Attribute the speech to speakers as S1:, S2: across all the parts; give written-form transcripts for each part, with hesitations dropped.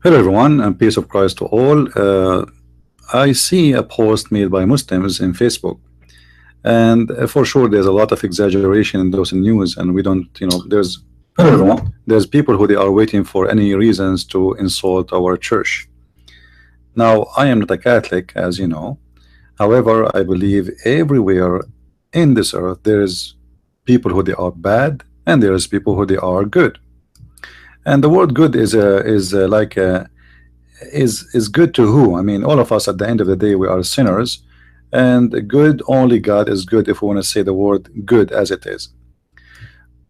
S1: Hello everyone, and peace of Christ to all. I see a post made by Muslims in Facebook, and for sure there's a lot of exaggeration in those news, and we don't, hello everyone. There's people who they are waiting for any reasons to insult our church. Now, I am not a Catholic, as you know. However, I believe everywhere in this earth there is people who they are bad, and there is people who they are good. And the word good is good to who? I mean, all of us at the end of the day we are sinners, and good only God is good if we want to say the word good as it is.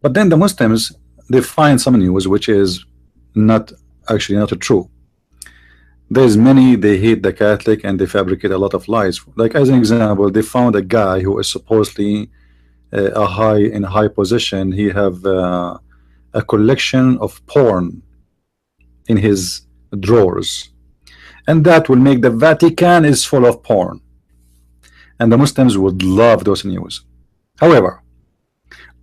S1: But then the Muslims, they find some news which is not actually not true. There's many, they hate the Catholic and they fabricate a lot of lies. Like as an example, they found a guy who is supposedly a high position. He have a collection of porn in his drawers, and that will make the Vatican is full of porn, and the Muslims would love those news. However,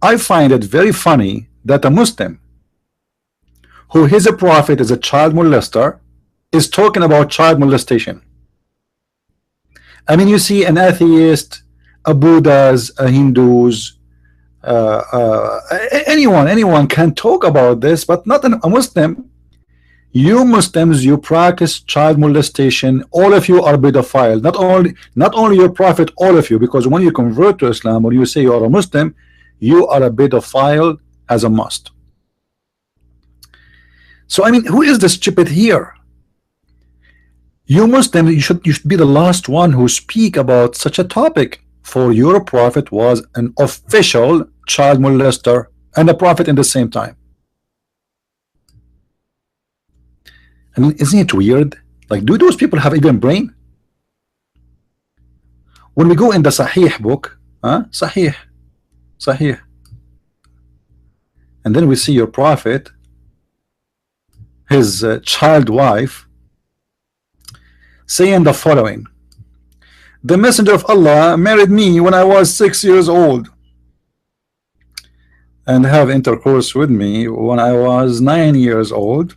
S1: I find it very funny that a Muslim who his prophet is a child molester is talking about child molestation. I mean, you see an atheist, a Buddhas, a Hindus, anyone can talk about this, but not a Muslim. You Muslims, you practice child molestation. All of you are pedophile. Not only your prophet, all of you, because when you convert to Islam or you say you are a Muslim, you are a pedophile as a must. So I mean, who is the stupid here? You Muslims, you should be the last one who speak about such a topic. For your prophet was an official child molester and a prophet in the same time. I mean, isn't it weird? Like, do those people have even brain? When we go in the Sahih book, Sahih, and then we see your prophet, his child wife, saying the following: the messenger of Allah married me when I was 6 years old and have intercourse with me when I was 9 years old,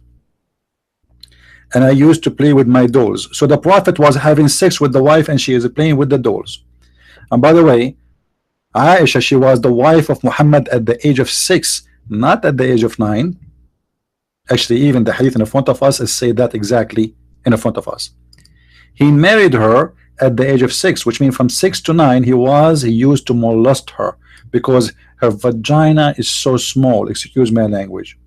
S1: and I used to play with my dolls. So the prophet was having sex with the wife and she is playing with the dolls. And by the way, Aishah, she was the wife of Muhammad at the age of 6, not at the age of 9. Actually, even the hadith in front of us is say that exactly in front of us. He married her at the age of 6, which means from 6 to 9 he used to molest her because her vagina is so small, excuse my language.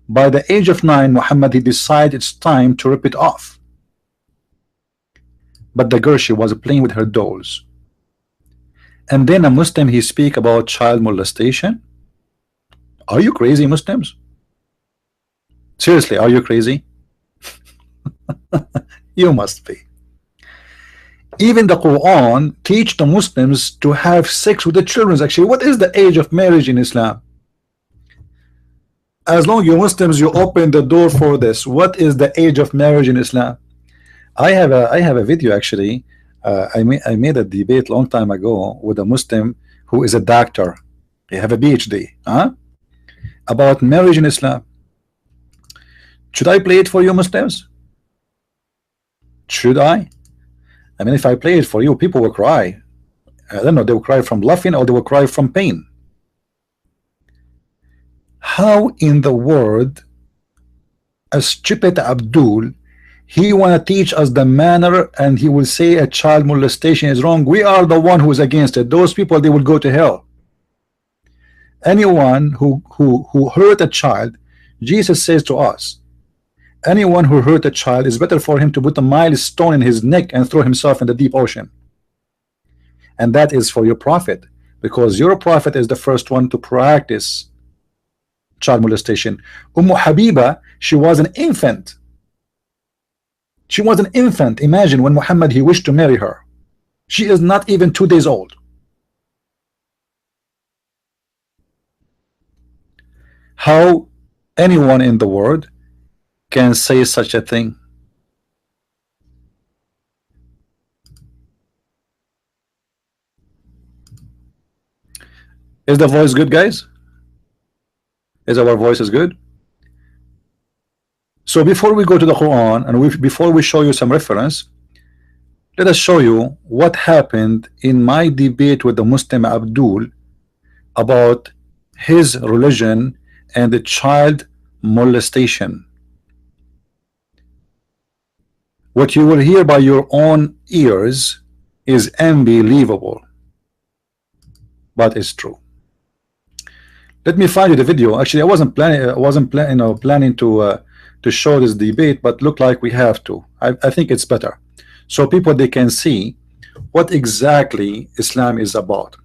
S1: By the age of 9, Muhammad, he decided it's time to rip it off. But the girl, she was playing with her dolls. And then a Muslim, he speak about child molestation. Are you crazy, Muslims? Seriously, are you crazy? You must be. Even the Quran teach the Muslims to have sex with the children. Actually, what is the age of marriage in Islam? As long as you Muslims, you open the door for this. What is the age of marriage in Islam? I have a video actually. I made a debate long time ago with a Muslim who is a doctor. He have a PhD, about marriage in Islam. Should I play it for you, Muslims? Should I? I mean, if I play it for you, people will cry. I don't know, they will cry from laughing or they will cry from pain. How in the world a stupid Abdul, he want to teach us the manner and he will say a child molestation is wrong? We are the one who is against it. Those people, they will go to hell. Anyone who hurt a child, Jesus says to us, anyone who hurt a child is better for him to put a milestone in his neck and throw himself in the deep ocean. And that is for your prophet, because your prophet is the first one to practice child molestation. Habiba, she was an infant. She was an infant. Imagine when Muhammad, he wished to marry her. She is not even 2 days old. How anyone in the world can say such a thing? Is the voice good, guys? Is our voice is good? So before we go to the Quran and before we show you some reference, let us show you what happened in my debate with the Muslim Abdul about his religion and the child molestation. What you will hear by your own ears is unbelievable, but it's true. Let me find you the video. Actually, I wasn't planning to show this debate, but look like we have to. I think it's better, so people they can see what exactly Islam is about.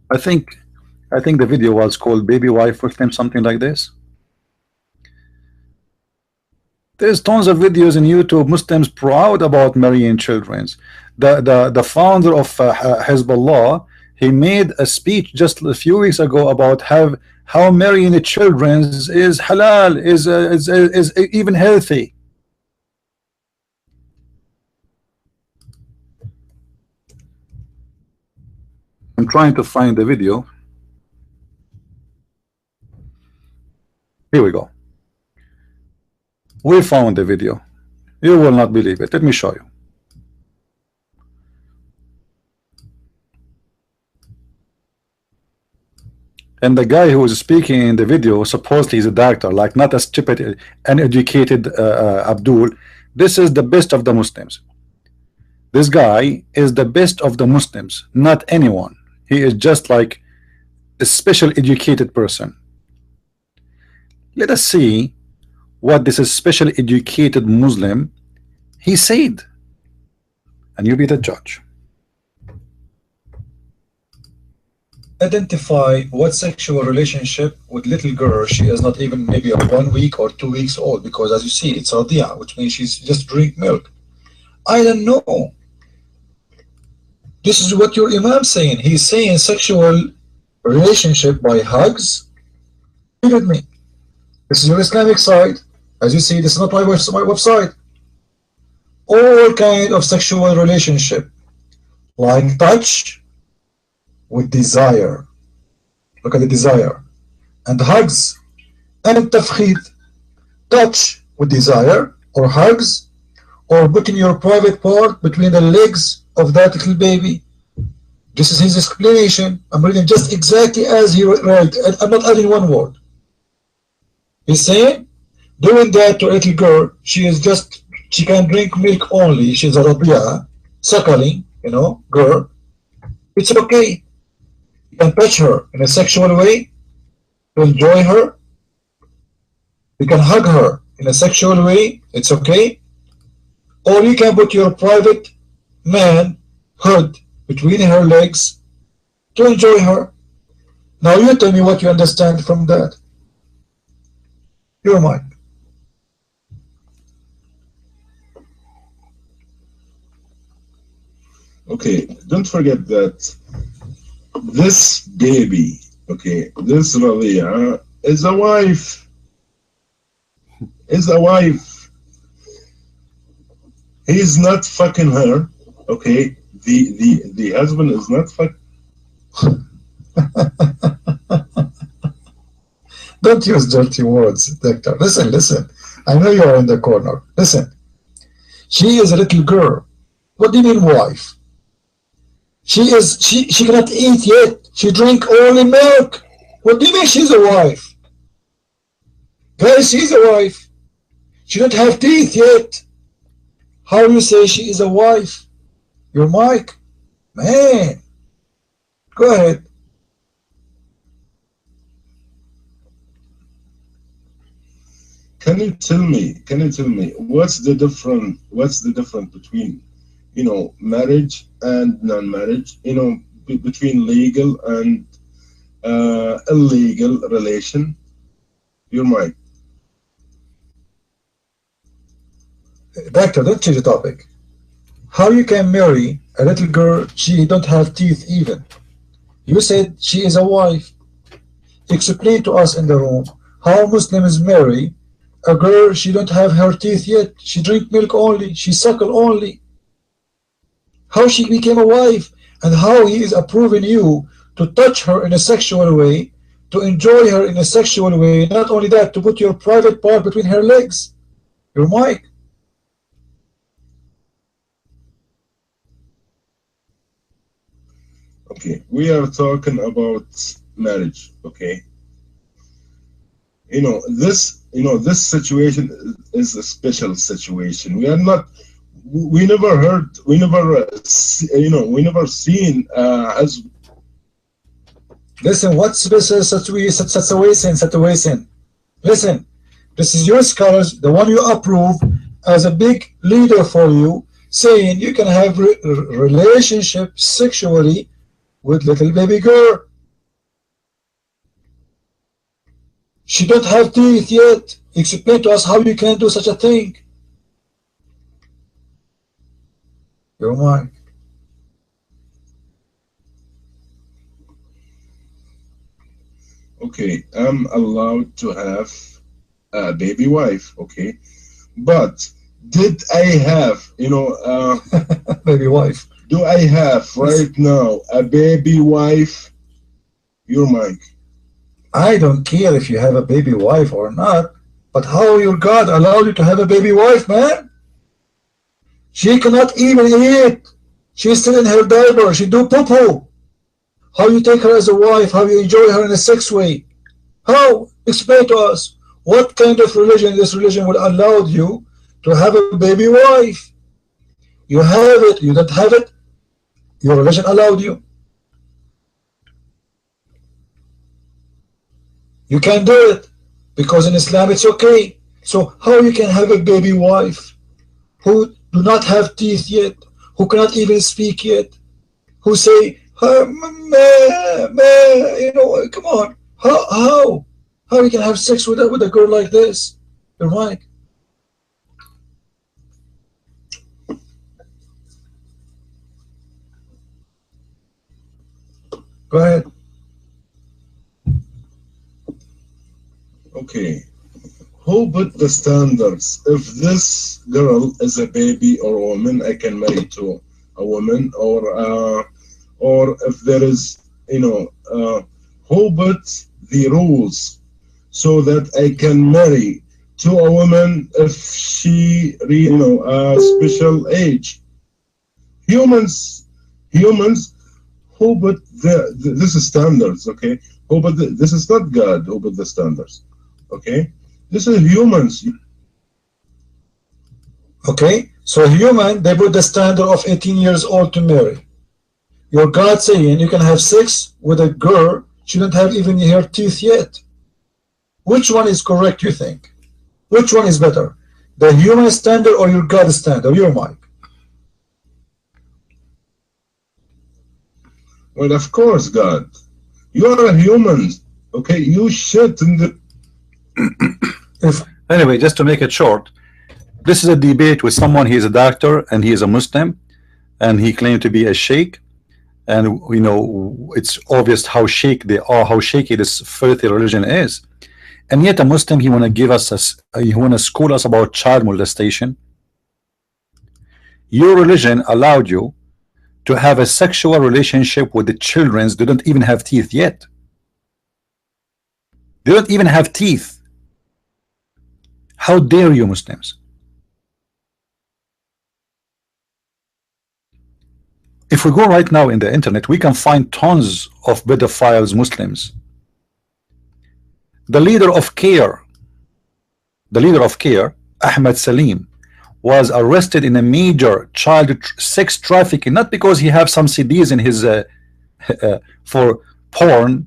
S1: I think the video was called "Baby Wife Muslim," something like this. There's tons of videos in YouTube. Muslims proud about marrying children. The founder of Hezbollah, he made a speech just a few weeks ago about how marrying the children is halal, is even healthy. I'm trying to find the video. Here we go. We found the video. You will not believe it. Let me show you. And the guy who is speaking in the video, supposedly he's a doctor, like not a stupid, uneducated Abdul. This is the best of the Muslims. This guy is the best of the Muslims, not anyone. He is just like a special educated person. Let us see what this special educated Muslim he said, and you be the judge. Identify what sexual relationship with little girl. She is not even maybe 1 week or 2 weeks old, because as you see it's radia, which means she's just drink milk. I don't know. This is what your Imam saying. He's saying sexual relationship by hugs. Look at me. This is your Islamic side. As you see, this is not my website. All kind of sexual relationship, like touch with desire. Look at the desire. And hugs and tafkhid. Touch with desire, or hugs, or putting your private part between the legs of that little baby. This is his explanation. I'm reading just exactly as he wrote. I'm not adding one word. He's saying, doing that to a little girl, she can drink milk only. She's a rabia, suckling, girl. It's okay. You can touch her in a sexual way to enjoy her. You can hug her in a sexual way. It's okay. Or you can put your private man hood between her legs to enjoy her. Now you tell me what you understand from that. Your mind.
S2: Okay, don't forget that this baby, okay, this Ralia is a wife. Is a wife. He's not fucking her, okay? The husband is not fucking.
S1: Don't use dirty words, doctor. Listen. I know you are in the corner. Listen. She is a little girl. What do you mean wife? She cannot eat yet. She drink only milk. What do you mean she's a wife? Guys, she's a wife. She don't have teeth yet. How do you say she is a wife? Your mic? Man. Go ahead.
S2: Can you tell me what's the difference between marriage and non-marriage, between legal and illegal relation? Your mic.
S1: Doctor, don't change the topic. How you can marry a little girl, she don't have teeth even? You said she is a wife. Explain to us in the room how Muslims marry a girl, she don't have her teeth yet. She drink milk only. She suckle only. How she became a wife?
S3: and how he is approving you to touch her in a sexual way, to enjoy her in a sexual way, not only that, to put your private part between her legs, your mic.
S2: Okay, we are talking about marriage. Okay, this situation is a special situation. We are not. We never heard. We never. We never seen as.
S3: Listen, what's this situation? Listen, this is your scholars, the one you approve as a big leader for you, saying you can have relationship sexually with little baby girl. She don't have teeth yet. Explain to us how you can do such a thing. Your mind.
S2: Okay, I'm allowed to have a baby wife. Okay, but did I have,
S3: baby wife?
S2: Do I have right now a baby wife? Your mic.
S3: I don't care if you have a baby wife or not, but how your God allowed you to have a baby wife, man? She cannot even eat. She's still in her diaper. She do poo-poo. How you take her as a wife? How you enjoy her in a sex way? How? Explain to us. What kind of religion this religion will allow you to have a baby wife? You have it. You don't have it. Your religion allowed you. You can do it because in Islam it's okay. So how you can have a baby wife who do not have teeth yet, who cannot even speak yet, who say, come on, how you can have sex with a girl like this? You're right. Go ahead.
S2: Okay, who put the standards? If this girl is a baby or a woman, I can marry to a woman, or if there is, who put the rules so that I can marry to a woman if she, a special age? Humans who put this is standards, okay? This is not God who put the standards. Okay, this is humans.
S3: Okay, so human, they put the standard of 18 years old to marry. Your God saying you can have sex with a girl, she don't have even her teeth yet. Which one is correct, you think? Which one is better? The human standard or your God standard? Your mic.
S2: Well, of course, God. You are a human. Okay, you shit in the.
S1: Anyway, just to make it short, this is a debate with someone. He is a doctor and he is a Muslim, and he claimed to be a sheikh. And it's obvious how how shaky this filthy religion is. And yet a Muslim, he want to give us he want to school us about child molestation. Your religion allowed you to have a sexual relationship with the children. They don't even have teeth yet. They don't even have teeth. How dare you, Muslims? If we go right now in the internet, we can find tons of pedophiles Muslims. The leader of CARE, Ahmed Salim, was arrested in a major child sex trafficking, not because he have some CDs in his for porn.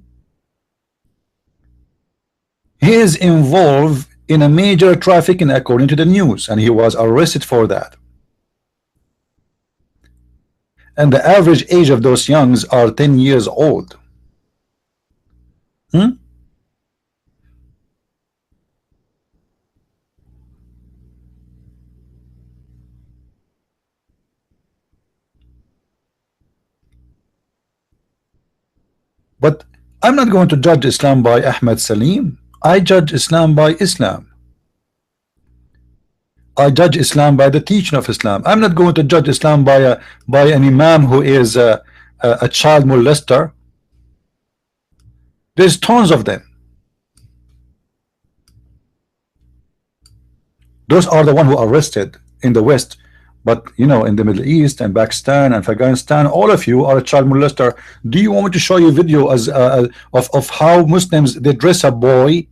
S1: He is involved in a major trafficking according to the news, and he was arrested for that. And the average age of those youngs are 10 years old. But I'm not going to judge Islam by Ahmed Salim. I judge Islam by Islam. I judge Islam by the teaching of Islam. I'm not going to judge Islam by an imam who is a child molester. There's tons of them. Those are the ones who are arrested in the West, but you know, in the Middle East and Pakistan and Afghanistan, all of you are a child molester. Do you want me to show you a video of how Muslims they dress a boy?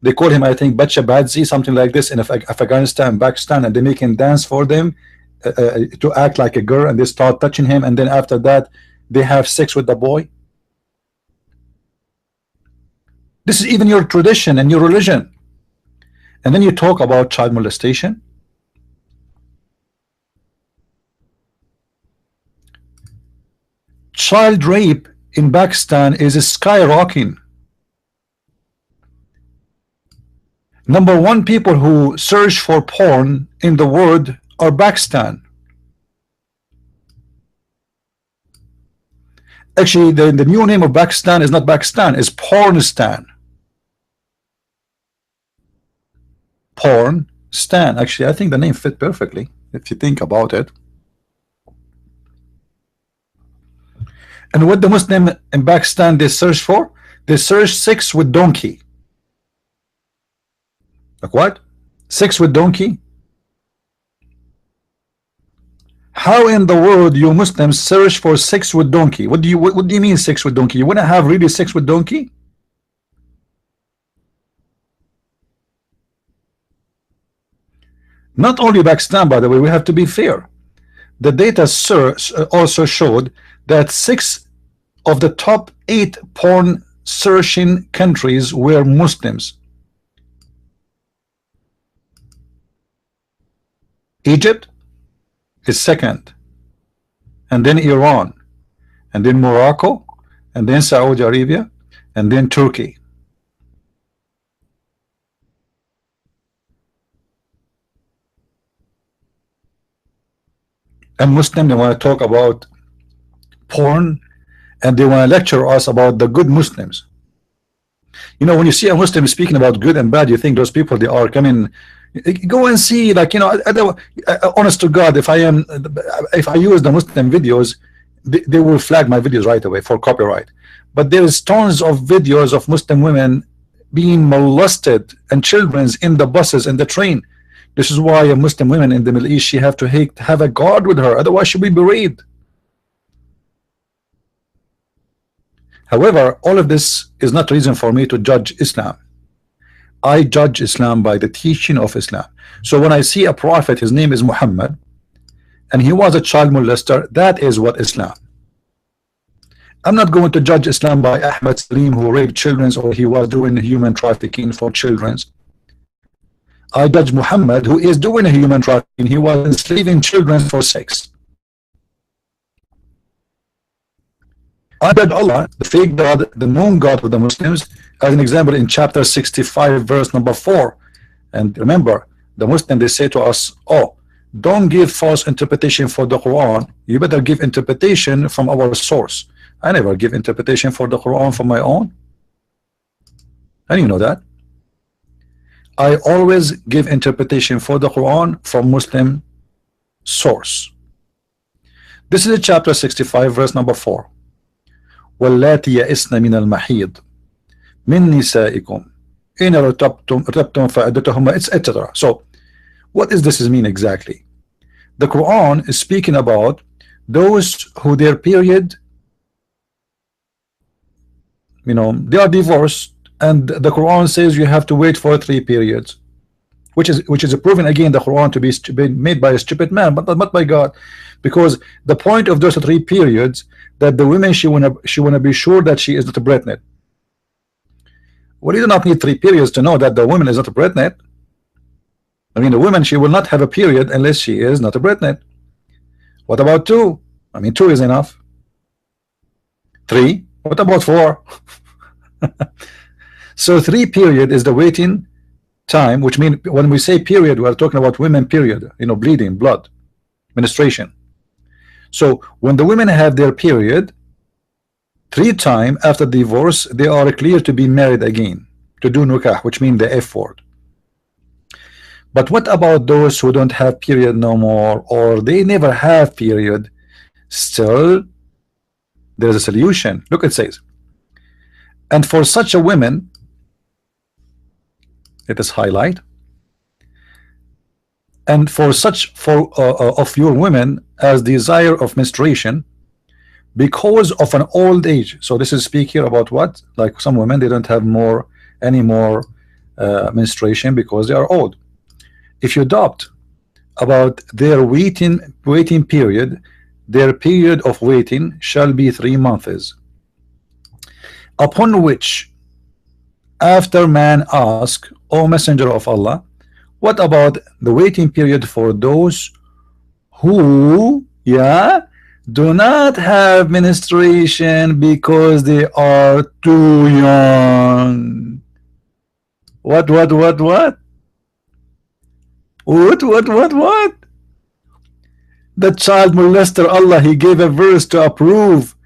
S1: They call him, I think, Bacha Badzi, something like this, in Afghanistan, Pakistan, and they make him dance for them to act like a girl, and they start touching him, and then after that, they have sex with the boy. This is even your tradition and your religion, and then you talk about child molestation. Child rape in Pakistan is skyrocketing. Number one people who search for porn in the world are Pakistan. Actually, the new name of Pakistan is not Pakistan, it's Pornistan. Pornstan. Actually, I think the name fit perfectly if you think about it. And what the Muslim in Pakistan they search for? They search sex with donkey. Like what? Sex with donkey? How in the world you Muslims search for sex with donkey? What do you mean sex with donkey? You want to have really sex with donkey? Not only Pakistan, by the way, we have to be fair. The data also showed that 6 of the top 8 porn searching countries were Muslims. Egypt is second, and then Iran, and then Morocco, and then Saudi Arabia, and then Turkey. And Muslim, they want to talk about porn, and they want to lecture us about the good Muslims. You know, when you see a Muslim speaking about good and bad, you think those people, they are coming. Go and see, like, you know, honest to God, if I use the Muslim videos, they will flag my videos right away for copyright. But there is tons of videos of Muslim women being molested and children's in the buses and the train. This is why a Muslim woman in the Middle East, she have to have a guard with her, otherwise she'll be buried. However, all of this is not reason for me to judge Islam. I judge Islam by the teaching of Islam. So when I see a prophet, his name is Muhammad, and he was a child molester, that is what Islam. I'm not going to judge Islam by Ahmad Salim, who raped children, or he was doing human trafficking for children. I judge Muhammad, who is doing human trafficking. He was enslaving children for sex. I judge Allah, the fake God, the known God of the Muslims, as an example in chapter 65, verse number 4. And remember, the Muslims, they say to us, oh, don't give false interpretation for the Quran. You better give interpretation from our source. I never give interpretation for the Quran from my own. And you know that. I always give interpretation for the Quran from Muslim source. This is chapter 65, verse number 4. واللاتي يئسن من المحيض من نسائكم إن ارتبتم فعدتهن, etc. So what does this mean exactly? The Quran is speaking about those who their period, you know, they are divorced, and the Quran says you have to wait for 3 periods, which is proven again the Quran to be made by a stupid man, but not by God, because the point of those 3 periods, that the women, she wanna be sure that she is not pregnant. Well, you do not need 3 periods to know that the woman is not pregnant. I mean, the woman, she will not have a period unless she is not pregnant. What about 2? I mean, 2 is enough. 3? What about 4? So 3 period is the waiting time, which means when we say period, we are talking about women period, you know, bleeding, blood, menstruation. So when the women have their period 3 times after divorce, they are clear to be married again, to do nikah, which means the F word. But what about those who don't have period no more, or they never have period? Still, There is a solution. Look, it says, and for such a woman, let us highlight, and for such of your women as desire of menstruation because of an old age. So this is speak here about what? Like some women, they don't have any more menstruation because they are old. If you adopt about their waiting period, their period of waiting shall be 3 months, upon which after man ask, O Messenger of Allah, what about the waiting period for those who, yeah, do not have menstruation because they are too young? What? The child molester, Allah, he gave a verse to approve.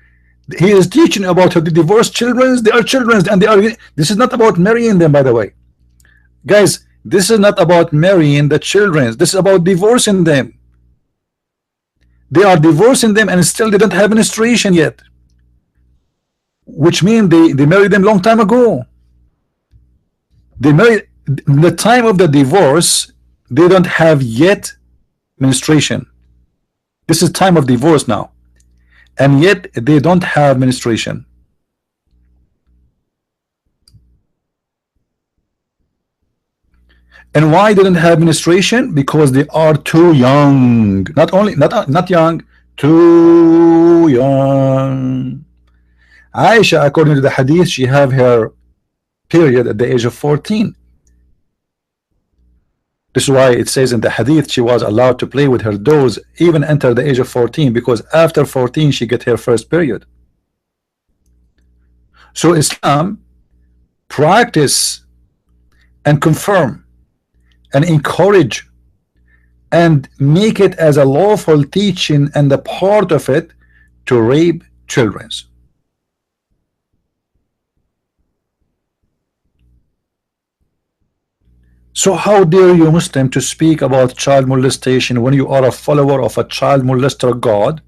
S1: He is teaching about how the divorced children, they are children, and they are. This is not about marrying them, by the way, guys. This is not about marrying the children. This is about divorcing them. They are divorcing them, and still they don't have menstruation yet, which means they married them long time ago. They married the time of the divorce. They don't have yet menstruation. This is time of divorce now, and yet they don't have menstruation. And why they don't have menstruation? Because they are too young. Not young, too young. Aishah, according to the hadith, she have her period at the age of 14. This is why it says in the hadith she was allowed to play with her dolls even until the age of 14, because after 14 she get her first period. So Islam practice and confirm and encourage and make it as a lawful teaching and a part of it to rape children. So how dare you Muslim to speak about child molestation when you are a follower of a child molester God,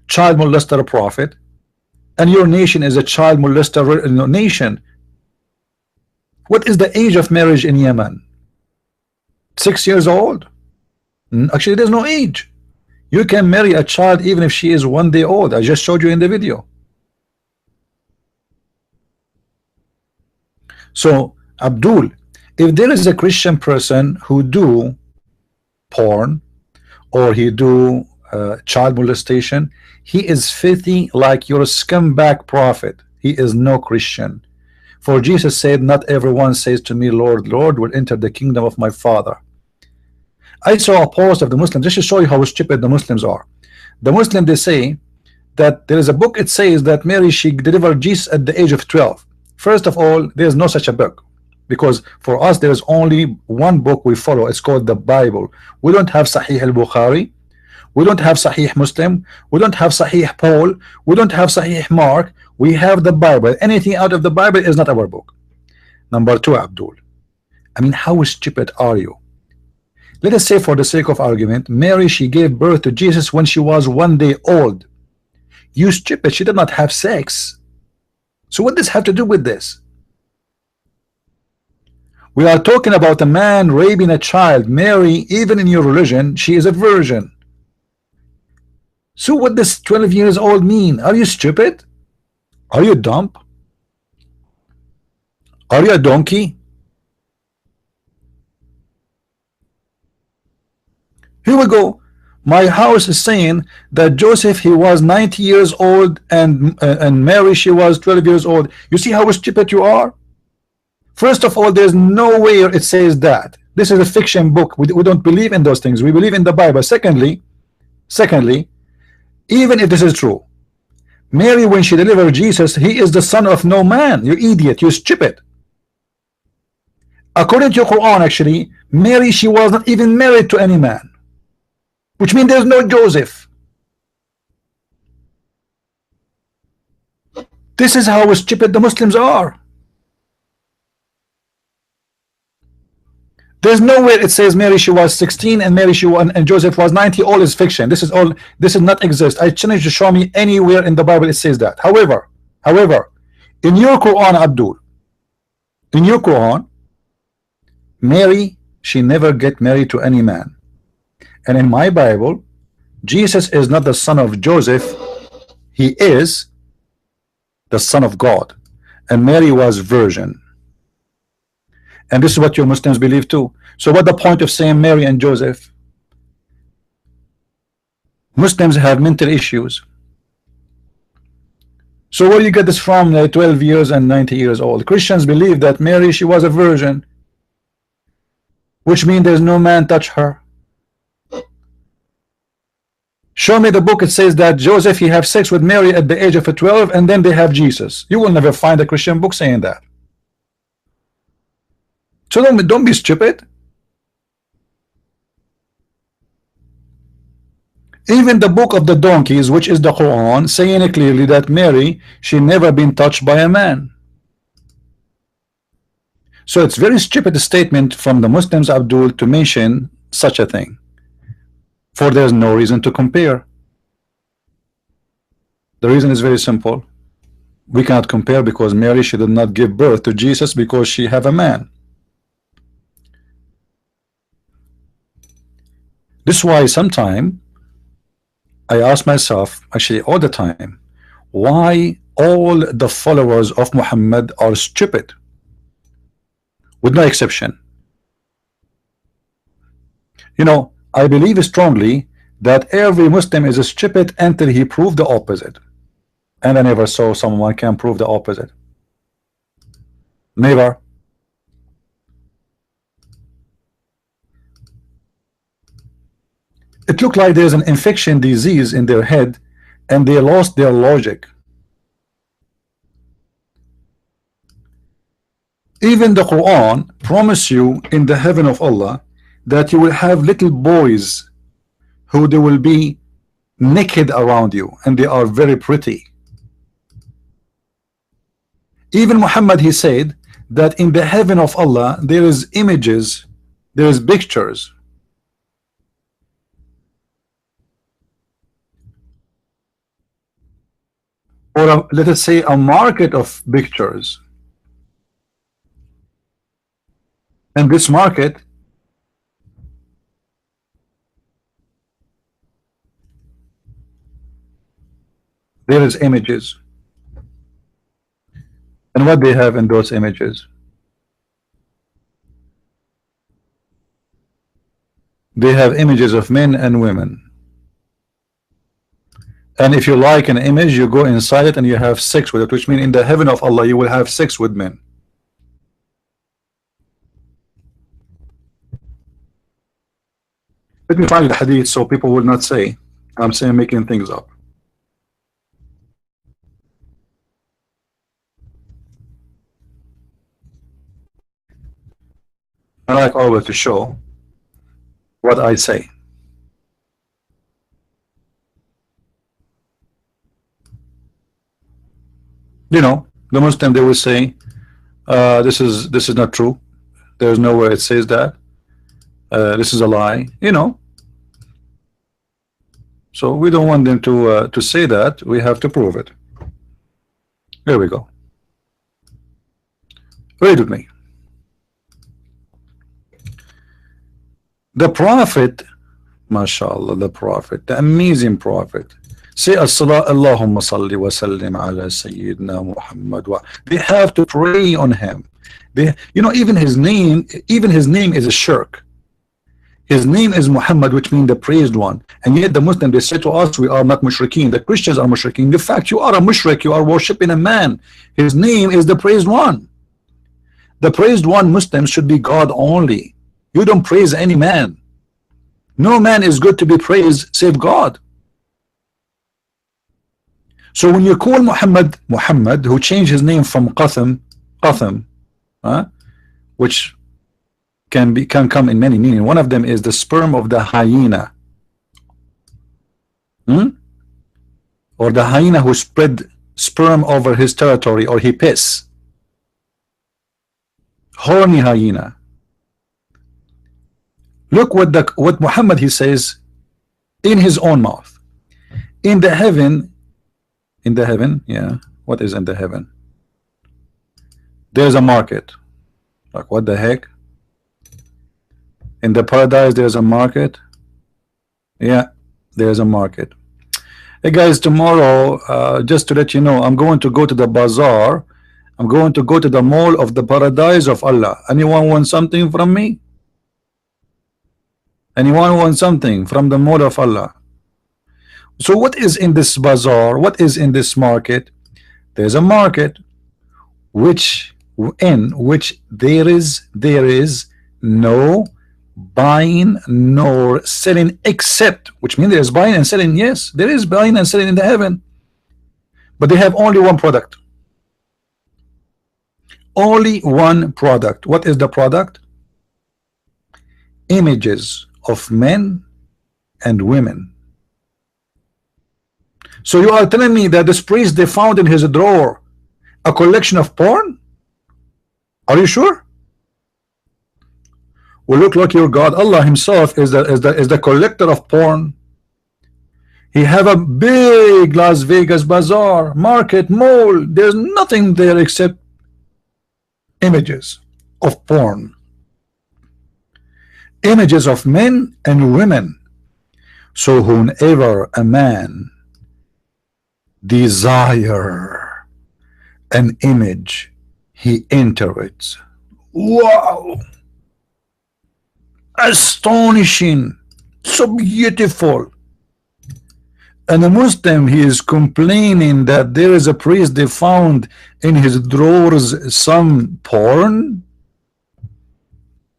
S1: child molester prophet, and your nation is a child molester nation? What is the age of marriage in Yemen? 6 years old? Actually, there's no age. You can marry a child even if she is 1 day old. I just showed you in the video. So Abdul, if there is a Christian person who do porn or he do child molestation, he is filthy like your scumbag prophet. He is no Christian. For Jesus said, not everyone says to me, Lord, Lord, will enter the kingdom of my Father. I saw a post of the Muslims just to show you how stupid the Muslims are. The Muslims, they say that there is a book, it says that Mary, she delivered Jesus at the age of 12. First of all, there is no such a book, because for us there is only one book we follow. It's called the Bible. We don't have Sahih al-Bukhari, we don't have Sahih Muslim, we don't have Sahih Paul, we don't have Sahih Mark. We have the Bible. Anything out of the Bible is not our book. Number two, Abdul, I mean, how stupid are you? Let us say, for the sake of argument, Mary, she gave birth to Jesus when she was 1 day old. You stupid, she did not have sex. So what does have to do with this? We are talking about a man raping a child. Mary, even in your religion, she is a virgin. So what does 12 years old mean? Are you stupid? Are you dumb? Are you a donkey? Here we go. My house is saying that Joseph, he was 90 years old, and Mary, she was 12 years old. You see how stupid you are? First of all, there's nowhere it says that. This is a fiction book. We don't believe in those things. We believe in the Bible. Secondly, even if this is true, Mary, when she delivered Jesus, he is the son of Nouman. You idiot, you stupid. According to your Quran, actually, Mary, she was not even married to any man, which means there's no Joseph. This is how stupid the Muslims are. There's nowhere it says Mary she was 16 and Mary she was, and Joseph was 90. All is fiction. This is all. This does not exist. I challenge you to show me anywhere in the Bible it says that. However, in your Quran, Abdul, in your Quran, Mary she never get married to any man, and in my Bible, Jesus is not the son of Joseph. He is the son of God, and Mary was virgin. And this is what your Muslims believe too. So what the point of saying Mary and Joseph? Muslims have mental issues. So where do you get this from? 12 years and 90 years old. Christians believe that Mary she was a virgin, which means there's no man touch her. Show me the book it says that Joseph he have sex with Mary at the age of 12 and then they have Jesus. You will never find a Christian book saying that. So don't be stupid. Even the book of the donkeys, which is the Quran, saying it clearly that Mary she never been touched by a man. So it's very stupid statement from the Muslims, Abdul, to mention such a thing, for there's no reason to compare. The reason is very simple. We cannot compare because Mary she did not give birth to Jesus because she have a man. This is why sometime I ask myself, actually all the time, why all the followers of Muhammad are stupid, with no exception. You know, I believe strongly that every Muslim is stupid until he proved the opposite, and I never saw someone can prove the opposite. Never. It looked like there's an infection disease in their head and they lost their logic. Even the Quran promise you in the heaven of Allah that you will have little boys who they will be naked around you and they are very pretty. Even Muhammad he said that in the heaven of Allah there is images, there is pictures. Or let us say a market of pictures, and this market there is images, and what they have in those images, they have images of men and women. And if you like an image, you go inside it and you have sex with it, which means in the heaven of Allah you will have sex with men. Let me find the hadith so people will not say I'm saying making things up. I like always to show what I say. You know, the Muslim they will say this is not true. There's nowhere it says that. This is a lie. You know. So we don't want them to say that. We have to prove it. Here we go. Read with me. The Prophet, mashallah, the Prophet, the amazing Prophet. Say as-salat, Allahumma salli wa sallim ala Sayyidina Muhammad. They have to pray on him. They, you know, even his name is a shirk. His name is Muhammad, which means the praised one. And yet the Muslims they say to us, we are not mushrikeen. The Christians are mushrikeen. The fact you are a mushrik, you are worshipping a man. His name is the praised one. The praised one, Muslims should be God only. You don't praise any man. No man is good to be praised save God. So when you call Muhammad, who changed his name from Qatham, which can come in many meanings. One of them is the sperm of the hyena, or the hyena who spread sperm over his territory, or he piss. Horny hyena. Look what Muhammad he says in his own mouth. In the heaven, yeah. What is in the heaven? There's a market. Like what the heck? In the paradise there's a market. Yeah, there's a market. Hey guys, tomorrow, just to let you know, I'm going to go to the bazaar. I'm going to go to the mall of the paradise of Allah. Anyone want something from me? Anyone want something from the mall of Allah? So what is in this bazaar? What is in this market? There's a market which there is no buying nor selling, except, which means there's buying and selling. Yes, there is buying and selling in the heaven, but they have only one product. Only one product. What is the product? Images of men and women. So you are telling me that this priest, they found in his drawer a collection of porn? Are you sure? Well, look like your God. Allah himself is the collector of porn. He have a big Las Vegas bazaar, market, mall. There's nothing there except images of porn, images of men and women. So whenever a man desire an image, he enter it. Wow, astonishing, so beautiful. And the Muslim, he is complaining that there is a priest, they found in his drawers some porn.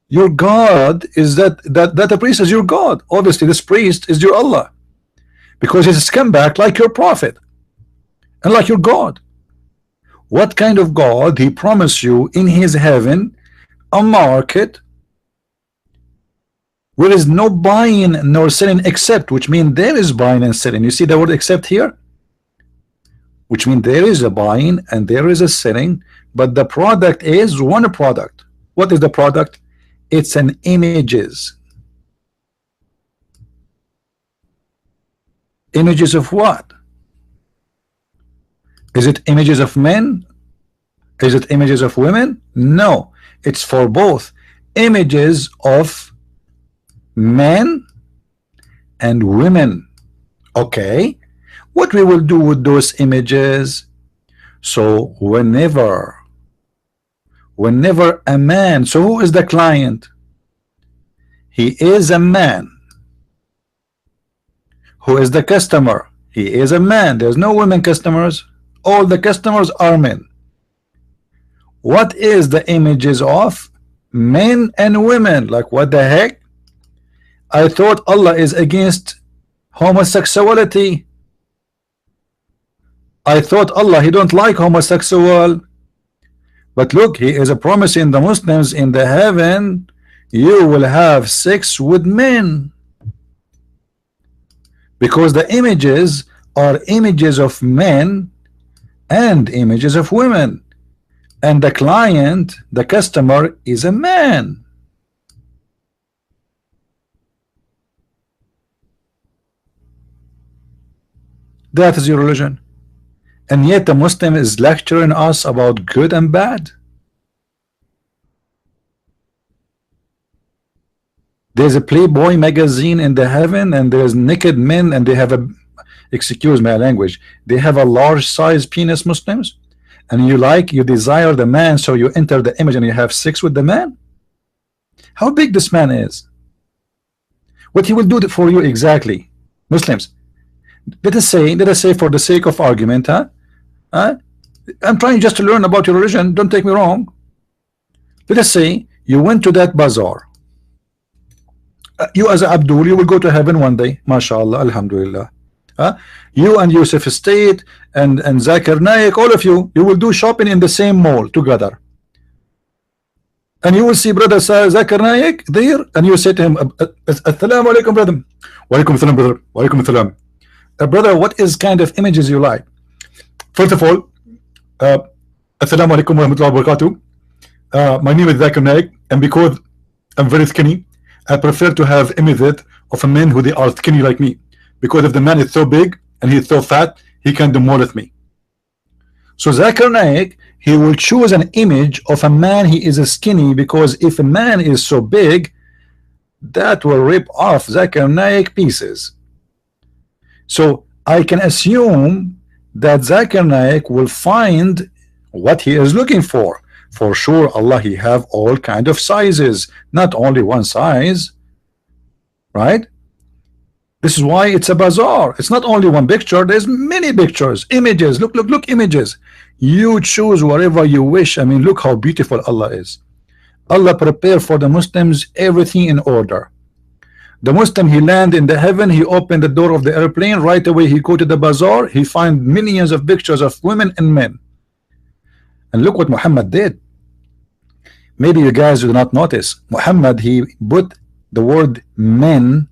S1: Your God is that the priest is your God. Obviously this priest is your Allah, because he's a scumbag like your prophet and like your God. What kind of God he promised you in his heaven a market where is no buying nor selling, except, which means there is buying and selling. You see the word except here, which means there is a buying and there is a selling, but the product is one product. What is the product? It's an images. Images of what? Is it images of men? Is it images of women? No, it's for both. Images of men and women. Okay, what we will do with those images? So whenever a man, so who is the client? He is a man. Who is the customer? He is a man. There's no women customers. All the customers are men. What is the images of men and women? Like what the heck? I thought Allah is against homosexuality. I thought Allah, he don't like homosexual. But look, he is promising the Muslims in the heaven, you will have sex with men, because the images are images of men and images of women, and the client, the customer, is a man. That is your religion, and yet the Muslim is lecturing us about good and bad. There's a Playboy magazine in the heaven, and there's naked men, and they have a, excuse my language, they have a large size penis, Muslims, and you desire the man, so you enter the image and you have sex with the man. How big this man is, what he will do for you exactly. Muslims, let us say for the sake of argument, I'm trying just to learn about your religion, don't take me wrong. Let us say you went to that bazaar. You as Abdul, you will go to heaven one day, mashallah, alhamdulillah. You and Yusuf State and Zakir Naik, all of you will do shopping in the same mall together, and you will see brother Zakir Naik there, and you say to him, assalamu alaikum brother. Wa alaikum assalam brother. Wa alaikum assalam. Brother, what is kind of images you like? First of all, assalamu alaikum wa rahmatullahi wa barakatuh. My name is Zakir Naik, and because I'm very skinny I prefer to have image of a man who they are skinny like me, because if the man is so big and he's so fat, he can demolish me. So Zakir Naik, he will choose an image of a man he is skinny, because if a man is so big, that will rip off Zakir Naik pieces. So I can assume that Zakir Naik will find what he is looking for. For sure, Allah, he have all kind of sizes, not only one size, right? This is why it's a bazaar. It's not only one picture, there's many pictures, images. Look, look, look, images. You choose whatever you wish. I mean, look how beautiful Allah is. Allah prepared for the Muslims everything in order. The Muslim, he land in the heaven, he opened the door of the airplane, right away he go to the bazaar, he find millions of pictures of women and men. And look what Muhammad did. Maybe you guys do not notice, Muhammad, he put the word men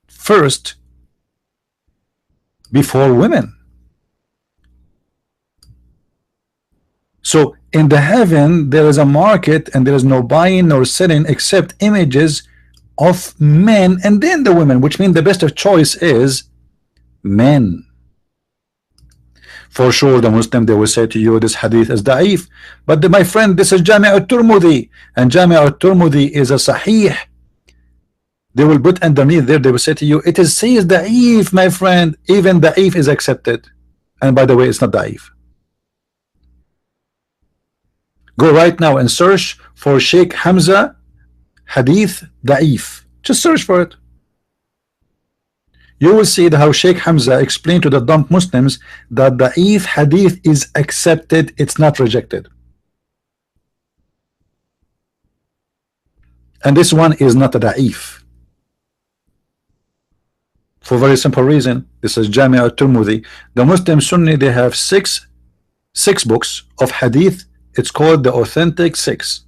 S1: first before women. So in the heaven there is a market, and there is no buying nor selling except images of men and then the women, which means the best of choice is men. For sure, the Muslim, they will say to you, this hadith is da'if, but my friend, this is Jami' al-Turmudi, and Jami' al-Turmudi is a sahih. They will put underneath there, they will say to you, it is says da'if, my friend. Even da'if is accepted, and by the way, it's not da'if. Go right now and search for Sheikh Hamza hadith da'if. Just search for it. You will see how Sheikh Hamza explained to the dumb Muslims that da'if hadith is accepted, it's not rejected. And this one is not a da'if. For a very simple reason. This is Jami' al-Turmudi. The Muslim Sunni, they have six books of hadith. It's called the authentic six.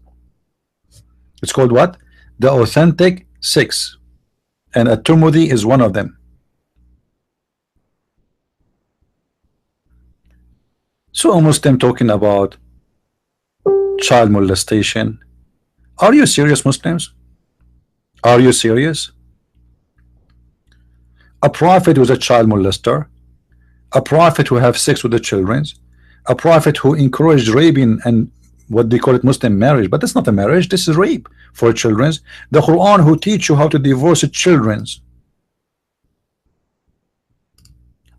S1: It's called what? The authentic six. And at-Turmudi is one of them. So a Muslim talking about child molestation. Are you serious, Muslims? Are you serious? A prophet who's a child molester, a prophet who have sex with the children, a prophet who encouraged raping and what they call it Muslim marriage, but that's not a marriage, this is rape for children. The Quran who teach you how to divorce children.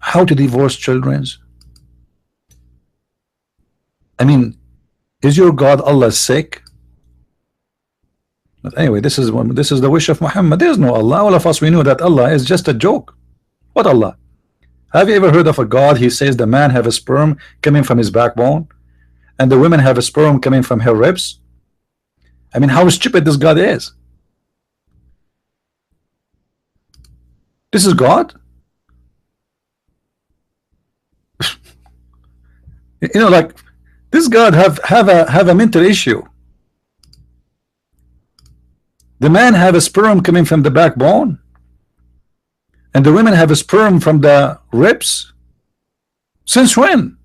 S1: How to divorce children? I mean, is your God Allah sick? But anyway, this is the wish of Muhammad. There is no Allah. All of us, we know that Allah is just a joke. What Allah? Have you ever heard of a God? He says the man have a sperm coming from his backbone, and the women have a sperm coming from her ribs. I mean, how stupid this God is. This is God. You know, like this God have a mental issue. The man have a sperm coming from the backbone, and the women have a sperm from the ribs. Since when?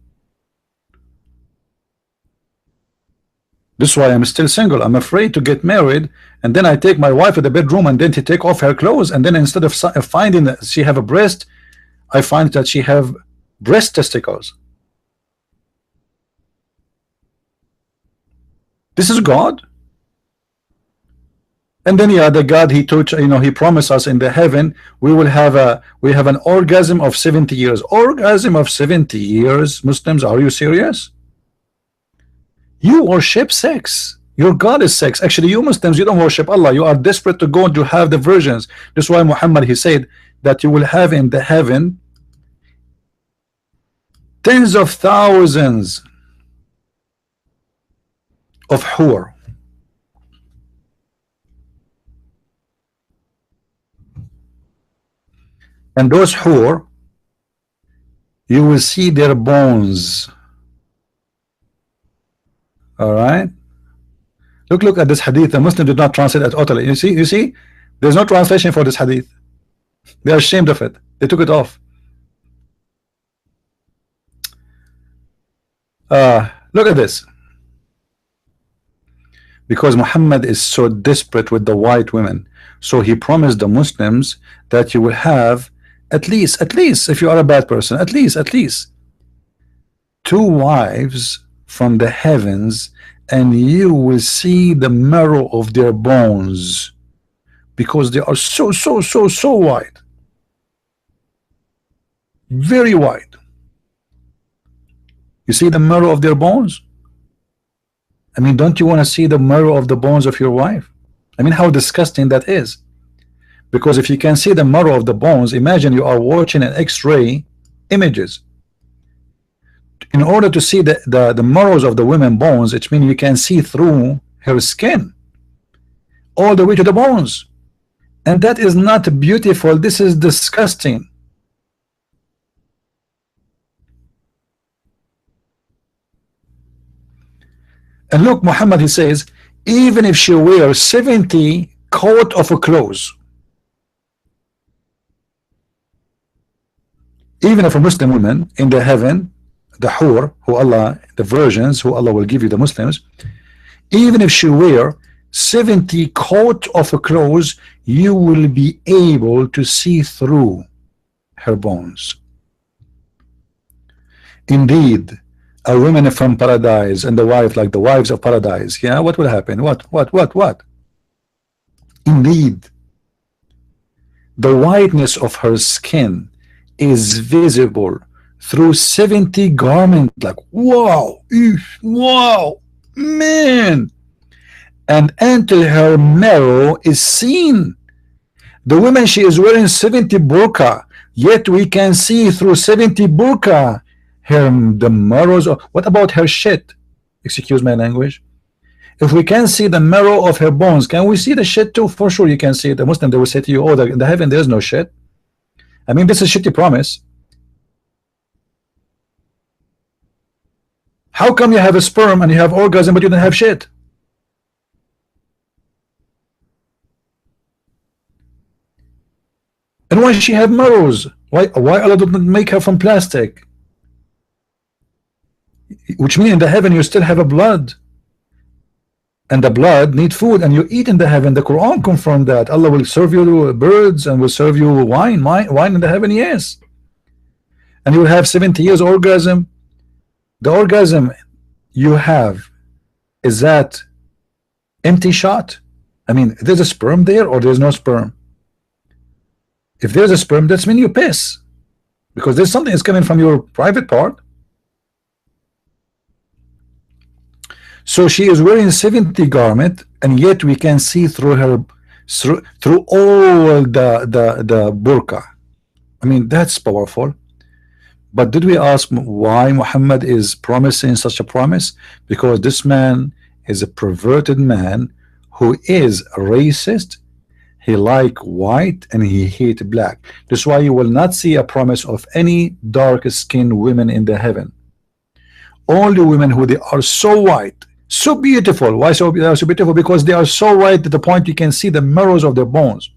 S1: This is why I'm still single. I'm afraid to get married, and then I take my wife to the bedroom, and then to take off her clothes, and then instead of finding that she have a breast, I find that she have breast testicles. This is God. And then yeah, the God he told, you know, he promised us in the heaven we have an orgasm of 70 years. Orgasm of 70 years. Muslims, are you serious? You worship sex. Your God is sex. Actually, you Muslims, you don't worship Allah. You are desperate to go to have the virgins. That's why Muhammad, he said that you will have in the heaven tens of thousands of hur. And those hur, you will see their bones. All right. Look at this hadith. The Muslim did not translate it utterly. You see, there's no translation for this hadith. They are ashamed of it. They took it off. Look at this. because Muhammad is so desperate with the white women. So he promised the Muslims that you will have at least if you are a bad person, at least two wives from the heavens, and you will see the marrow of their bones, because they are so wide, very wide. You see the marrow of their bones? I mean, don't you want to see the marrow of the bones of your wife? I mean, how disgusting that is. Because if you can see the marrow of the bones, imagine you are watching an X-ray images. In order to see the marrows of the women bones, it means you can see through her skin all the way to the bones, and that is not beautiful. This is disgusting. And look, Muhammad, he says, even if she wears 70 coat of clothes, even if a Muslim woman in the heaven, the hur, who Allah, the virgins who Allah will give you, the Muslims, even if she wear 70 coat of clothes, you will be able to see through her bones. Indeed, a woman from paradise and the wife like the wives of paradise, yeah, what will happen? What? Indeed, the whiteness of her skin is visible through 70 garments. Like, wow, wow, man. And until her marrow is seen. The woman, she is wearing 70 burqa, yet we can see through 70 burqa the marrows of, what about her shit? Excuse my language. If we can see the marrow of her bones, can we see the shit too? For sure you can see it. The Muslim, they will say to you, oh, in the heaven there is no shit. I mean, this is shitty promise. How come you have a sperm and you have orgasm but you don't have shit? And why she have marrows? Why Allah didn't make her from plastic? Which means in the heaven you still have a blood, and the blood need food, and you eat in the heaven. The Quran confirmed that. Allah will serve you birds and will serve you wine in the heaven, yes. And you will have 70 years orgasm. The orgasm you have, is that empty shot? I mean, there's a sperm there or there's no sperm? If there's a sperm, that's mean you piss, because there's something that's coming from your private part. So she is wearing 70 garment, and yet we can see through her, through all the burqa. I mean, that's powerful. But did we ask why Muhammad is promising such a promise? Because this man is a perverted man who is racist. He like white and he hate black. That's why you will not see a promise of any dark-skinned women in the heaven. Only women who they are so white, so beautiful. Why so they are so beautiful? Because they are so white to the point you can see the marrows of their bones.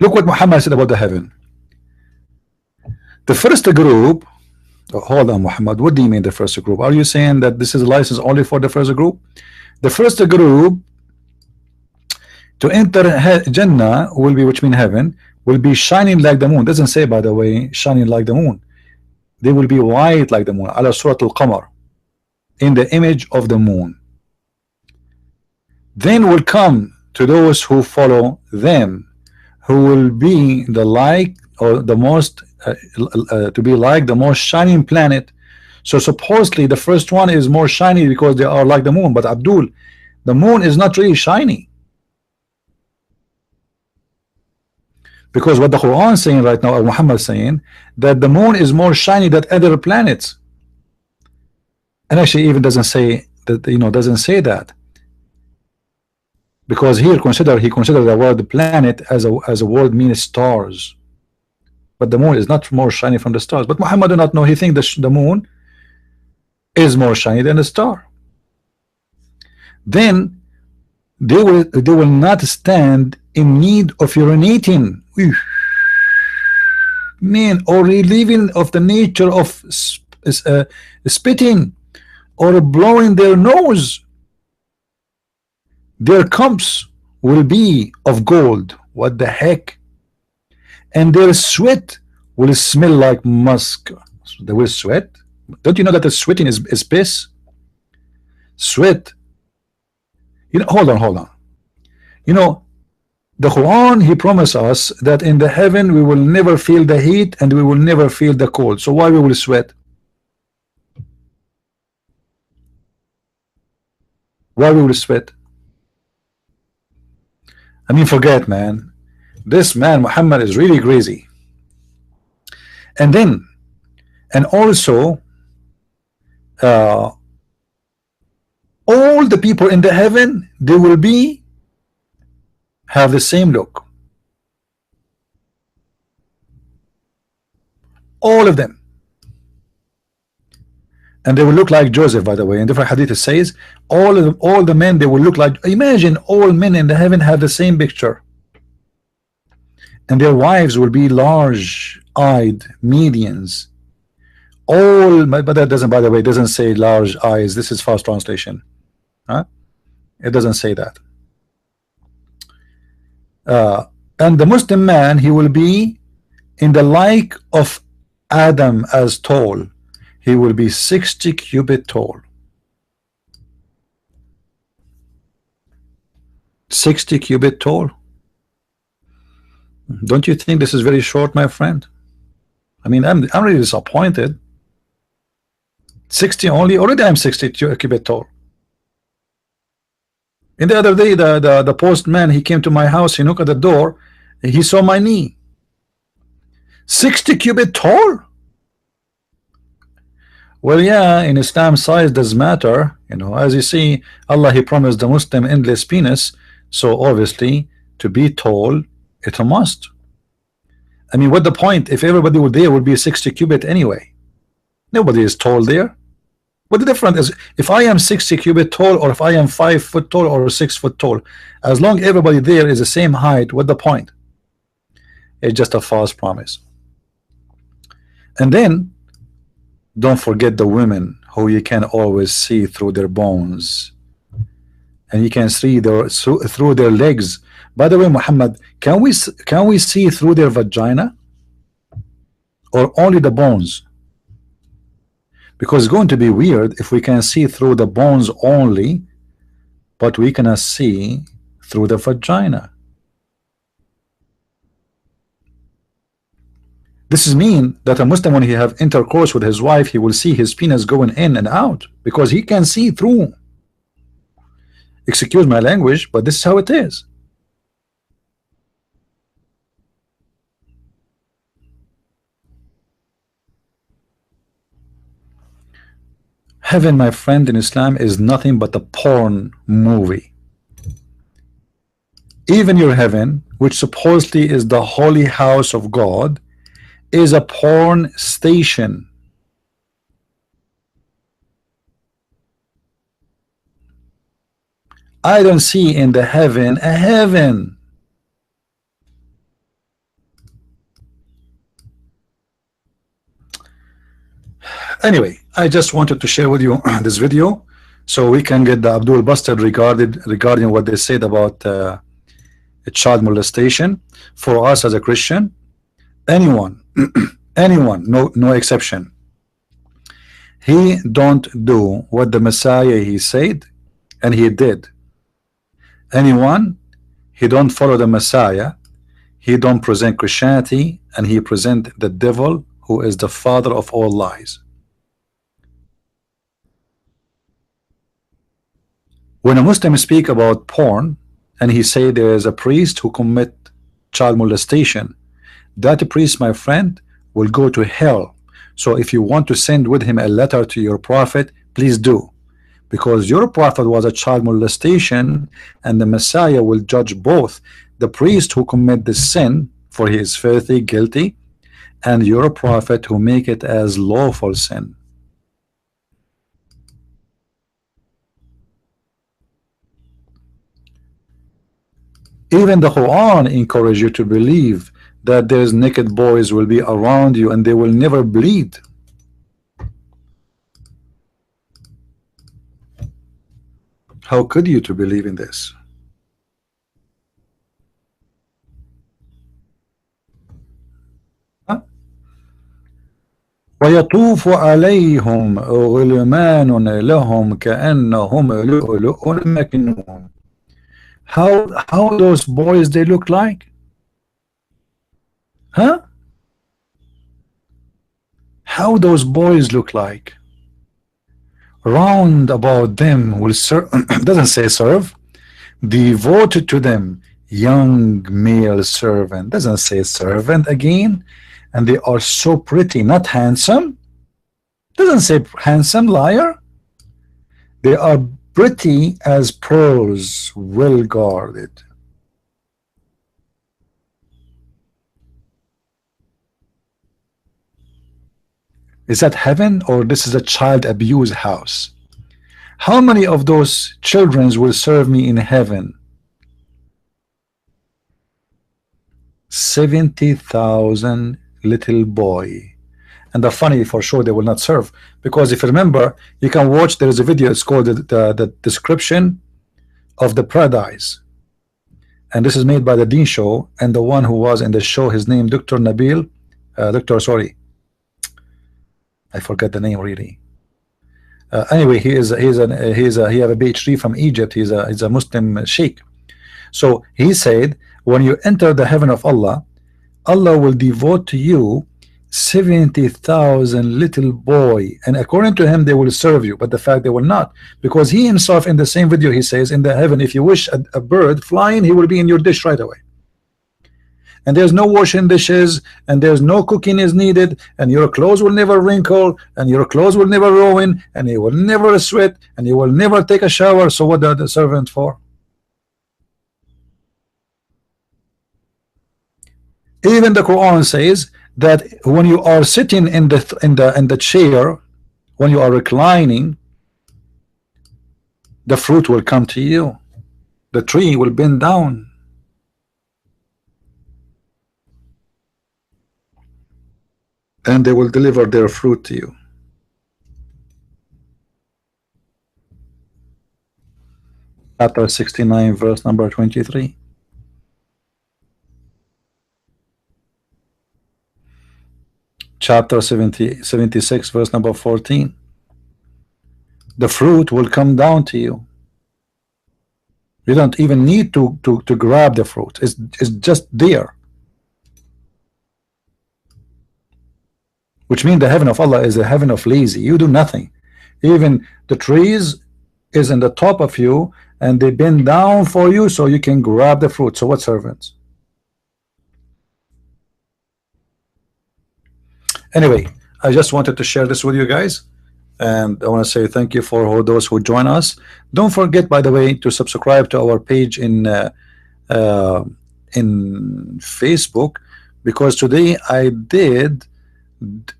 S1: Look what Muhammad said about the heaven. The first group, oh, hold on, Muhammad, what do you mean the first group? Are you saying that this is a license only for the first group? The first group to enter Jannah will be, which means heaven, will be shining like the moon. Doesn't say, by the way, shining like the moon. They will be white like the moon, ala surat al-qamar, in the image of the moon. Then will come to those who follow them, who will be the like, or the most to be like the most shining planet. So supposedly the first one is more shiny because they are like the moon. But Abdul, the moon is not really shiny, because what the Quran is saying right now, or Muhammad is saying, that the moon is more shiny than other planets. And actually even doesn't say that, doesn't say that, because here he considered the word planet as a word means stars. But the moon is not more shiny from the stars. But Muhammad do not know. He thinks the moon is more shiny than the star. Then they will not stand in need of urinating, man, or relieving of the nature of spitting or blowing their nose, their cups will be of gold. What the heck? And their sweat will smell like musk. They will sweat. Don't you know that the sweating is piss? Sweat. You know, hold on. You know, the Quran, he promised us that in the heaven we will never feel the heat and we will never feel the cold. So why we will sweat? Why we will sweat? I mean, forget, man. This man Muhammad is really crazy. And then, and also, all the people in the heaven, they will be have the same look. All of them. And they will look like Joseph, by the way. In different hadith it says all the men, they will look like, imagine all men in the heaven have the same picture. And their wives will be large-eyed medians. All, but that doesn't, by the way, it doesn't say large eyes. This is fast translation. Huh? It doesn't say that. And the Muslim man, he will be in the like of Adam as tall. He will be 60 cubit tall. 60 cubit tall. Don't you think this is very short, my friend? I mean, I'm really disappointed. 60 only. Already I'm 60 cubit tall. In the other day, the postman, he came to my house, he knocked at the door, he saw my knee. 60 cubit tall? Well, yeah, in Islam size does matter. You know, as you see, Allah, he promised the Muslim endless penis. So obviously, to be tall, it's a must. I mean, what the point if everybody would there would be 60 cubit anyway? Nobody is tall there. What the difference is if I am 60 cubit tall or if I am 5 foot tall or 6 foot tall? As long everybody there is the same height, what the point? It's just a false promise. And then don't forget the women who you can always see through their bones, and you can see through their legs. By the way, Muhammad, can we see through their vagina or only the bones? Because it's going to be weird if we can see through the bones only, but we cannot see through the vagina. This is mean that a Muslim, when he have intercourse with his wife, he will see his penis going in and out because he can see through. Excuse my language, but this is how it is. Heaven, my friend, in Islam is nothing but a porn movie. Even your heaven, which supposedly is the holy house of God, is a porn station. I don't see in the heaven a heaven. Anyway, I just wanted to share with you this video so we can get the Abdul Bastard regarding what they said about child molestation. For us as a Christian, anyone anyone, no exception, he don't do what the Messiah he said and he did. Anyone, he don't follow the Messiah, he don't present Christianity, and he present the devil, who is the father of all lies. When a Muslim speak about porn and he say there is a priest who commit child molestation, that priest, my friend, will go to hell. So if you want to send with him a letter to your prophet, please do, because your prophet was a child molestation, and the Messiah will judge both the priest who commit the sin, for he is filthy, guilty, and your prophet who make it as lawful sin. Even the Quran encourages you to believe that there's naked boys will be around you and they will never bleed. How could you to believe in this? Huh? ويطوف عليهم غلمان لهم كأنهم لؤلؤ مكنون. How those boys they look like? Huh? How those boys look like? Round about them will serve. Doesn't say serve. Devoted to them, young male servant. Doesn't say servant again. And they are so pretty, not handsome. Doesn't say handsome, liar. They are pretty as pearls, well guarded. Is that heaven, or this is a child abuse house? How many of those children will serve me in heaven? 70,000 little boy. And the funny, for sure they will not serve, because if you remember, you can watch, there is a video, it's called the description of the paradise, and this is made by the Dean Show, and the one who was in the show, his name Dr. Nabil, sorry, I forget the name really. Anyway, he have a PhD from Egypt. He's a Muslim sheikh. So he said, when you enter the heaven of Allah, Allah will devote to you 70,000 little boy, and according to him they will serve you, but the fact they will not, because he himself in the same video he says, in the heaven, if you wish a bird flying, he will be in your dish right away, and there's no washing dishes, and there's no cooking is needed, and your clothes will never wrinkle, and your clothes will never ruin, and you will never sweat, and you will never take a shower. So what are the servants for? Even the Quran says that when you are sitting in the chair, when you are reclining, the fruit will come to you, the tree will bend down, and they will deliver their fruit to you. Chapter 69, verse number 23. Chapter 76, verse number 14. The fruit will come down to you. You don't even need to grab the fruit. It's just there. Which means the heaven of Allah is a heaven of lazy. You do nothing. Even the trees is in the top of you, and they bend down for you so you can grab the fruit. So what servants? Anyway, I just wanted to share this with you guys, and I want to say thank you for all those who join us. Don't forget, by the way, to subscribe to our page in Facebook, because today I did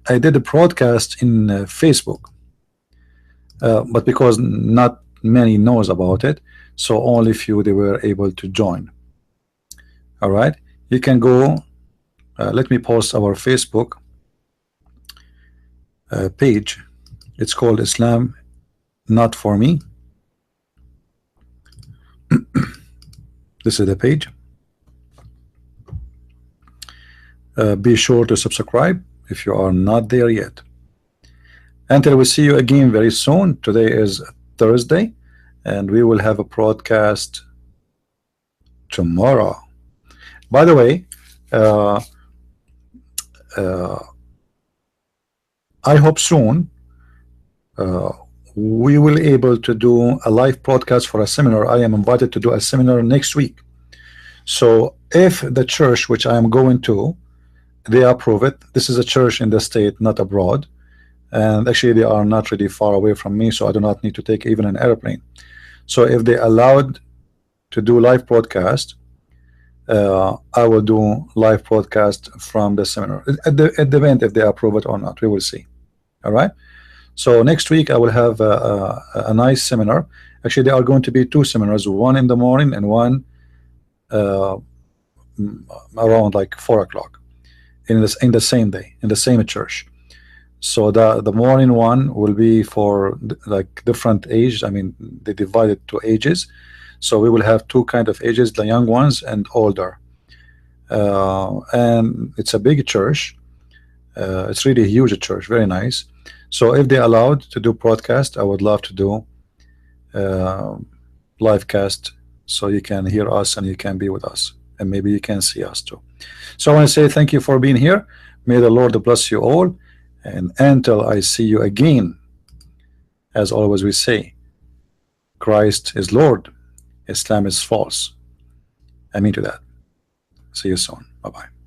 S1: a broadcast in Facebook, but because not many knows about it, so only few they were able to join. All right, you can go. Let me post our Facebook page. It's called Islam Not For Me. This is the page. Be sure to subscribe if you are not there yet. Until we see you again very soon. Today is Thursday, and we will have a broadcast tomorrow. By the way, I hope soon we will able to do a live broadcast for a seminar. I am invited to do a seminar next week. So if the church which I am going to, they approve it, this is a church in the state, not abroad, and actually they are not really far away from me, so I do not need to take even an airplane. So if they allowed to do live broadcast, I will do live broadcast from the seminar at the event. If they approve it or not, we will see. All right, so next week I will have a nice seminar. Actually, there are going to be two seminars, one in the morning and one around like 4 o'clock in the same day, in the same church. So the morning one will be for like different age. I mean, they divided to ages. So we will have two kind of ages: the young ones and older. And it's a big church. It's really a huge church, very nice. So if they allowed to do broadcast, I would love to do uh, live cast, so you can hear us and you can be with us, and maybe you can see us too. So I want to say thank you for being here. May the Lord bless you all, and until I see you again, as always we say, Christ is Lord, Islam is false. I mean to that. See you soon. Bye bye.